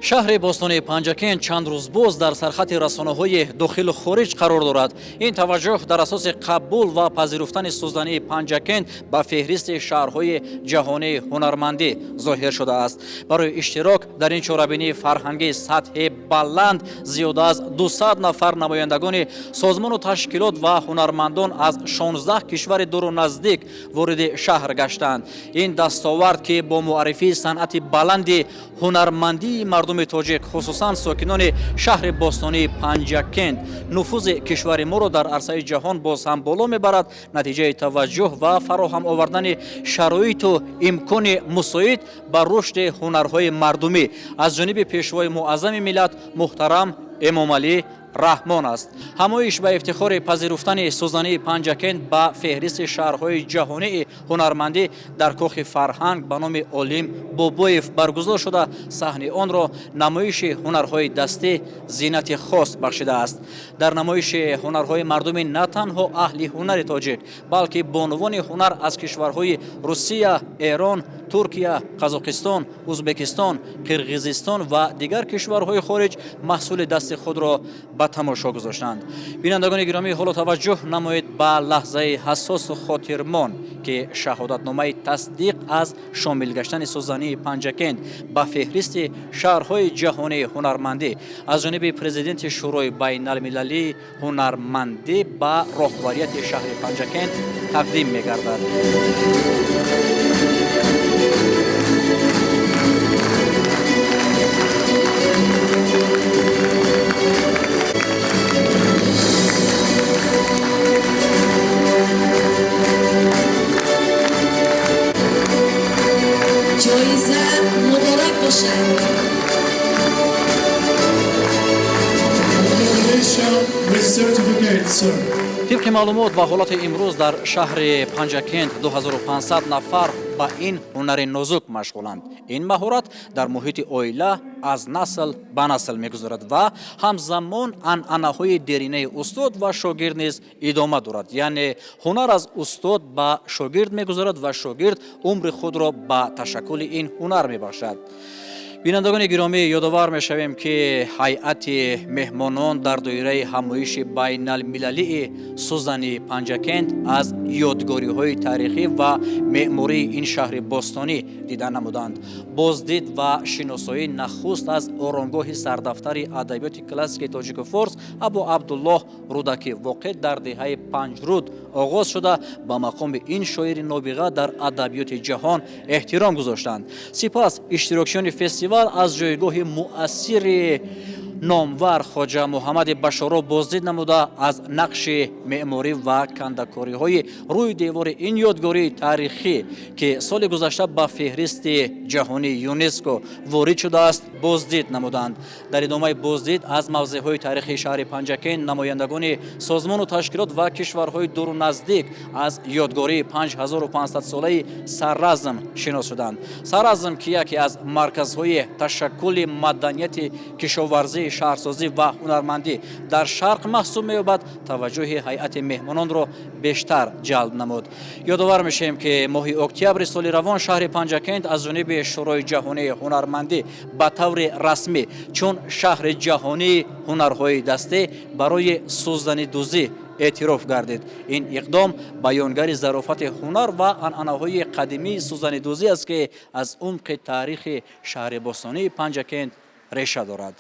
шаҳри бостони Панҷакент чанд рӯз боз дар сархати расонаҳои дохилу хориҷ қарор дорад. Ин таваҷҷӯҳ дар асоси қабул ва пазируфтани сӯздании Панҷакент ба феҳристи шаҳрҳои ҷаҳонии ҳунармандӣ зоҳир шудааст. Барои иштирок дар ин чорабинии фарҳангии сатҳи баланд зиёда аз 200 нафар намояндагони созмону ташкилот ва ҳунармандон аз 16 кишвари дуру наздик вориди шаҳр гаштанд. Ин дастовард, ки бо муаррифии санъати баланди ҳунармандии мардуми тоҷик, хусусан сокинони шаҳри бостонии Панҷакент, нуфузи кишвари моро дар арсаи ҷаҳон боз ҳам боло мебарад, натиҷаи таваҷҷӯҳ ва фароҳам овардани шароиту имкони мусоид ба рушди ҳунарҳои мардумӣ аз ҷониби пешвои муаззами миллат муҳтарам Эмомалӣ Раҳмон аст. ҳамоиш ба ифтихори пазируфтани сӯздании Панҷакент ба феҳристи шаҳрҳои ҷаҳонии ҳунармандӣ дар кохи фарҳанг ба номи Олим Бобоев баргузор шуда, саҳни онро намоиши ҳунарҳои дастӣ зинати хос бахшидааст. Дар намоиши ҳунарҳои мардуми на танҳо аҳли ҳунари тоҷик, балки бонувони ҳунар аз кишварҳои Русия, Эрон, Туркия, Қазоқистон, Узбекистон, Қирғизистон ва дигар кишварҳои хориҷ маҳсули дасти худро ба тамошо гузоштанд. Бинандагони гиромӣ, ҳоло таваҷҷӯҳ намоед ба лаҳзаи ҳассосу хотирмон, ки шаҳодатномаи тасдиқ аз шомил гаштани сӯздании Панҷакент ба феҳристи шаҳрҳои ҷаҳонии ҳунармандӣ аз ҷониби президенти шӯрои байналмилалии ҳунармандӣ ба роҳбарияти шаҳри Панҷакент тақдим мегардад. جایزه مبارک باشد. طبق маълумот ва ҳолати имрӯз дар шаҳри Панҷакент 2500 нафар ба ин ҳунари нозук машғуланд. Ин маҳорат дар муҳити оила аз насл ба насл мегузарад ва ҳамзамон анъанаҳои деринаи устод ва шогирд низ идома дорад. Яъне ҳунар аз устод ба шогирд мегузарад ва шогирд умри худро ба ташаккули ин ҳунар мебахшад. бинандагони гиромӣ, ёдовар мешавем, ки ҳайати меҳмонон дар доираи ҳамоиши байналмилалии сӯздании Панҷакент аз ёдгориҳои таърихӣ ва меъмории ин шаҳри бостонӣ дида намуданд. Боздид ва шиносоӣ нахуст аз оромгоҳи сардафтари адабиёти классикии тоҷику форс Абу Абдуллоҳ Рудакӣ воқеъ дар деҳаи Панҷруд оғоз шуда, ба мақоми ин шоири нобиға дар адабиёти ҷаҳон эҳтиром гузоштанд. Сипас иштирокчиёни фестивал аз ҷойгоҳи муассири номвар хоҷа Муҳаммади Башоро боздид намуда, аз нақши меъморӣ ва кандакориҳои рӯи девори ин ёдгории таърихӣ, ки соли гузашта ба феҳристи ҷаҳонии ЮНЕСКО ворид шудааст, боздид намуданд. Дар идомаи боздид аз мавзеъҳои таърихии шаҳри Панҷакент намояндагони созмону ташкилот ва кишварҳои дуру наздик аз ёдгории 5500-солаи Сарразм шинос шуданд. Сарразм, ки яке аз марказҳои ташаккули маданияти кишоварзӣ, шаҳрсозӣ ва ҳунармандӣ дар шарқ маҳсуб меёбад, таваҷҷӯҳи ҳайати меҳмононро бештар ҷалб намуд. ёдовар мешавем, ки моҳи октябри соли равон шаҳри Панҷакент аз ҷониби шӯрои ҷаҳонии ҳунармандӣ ба таври расмӣ чун шаҳри ҷаҳонии ҳунарҳои дастӣ барои сӯзданидӯзӣ эътироф гардид. Ин иқдом баёнгари зарофати ҳунар ва анъанаҳои қадимии сӯзанидӯзӣ аст, ки аз умқи таърихи шаҳри бостонии Панҷакент реша дорад.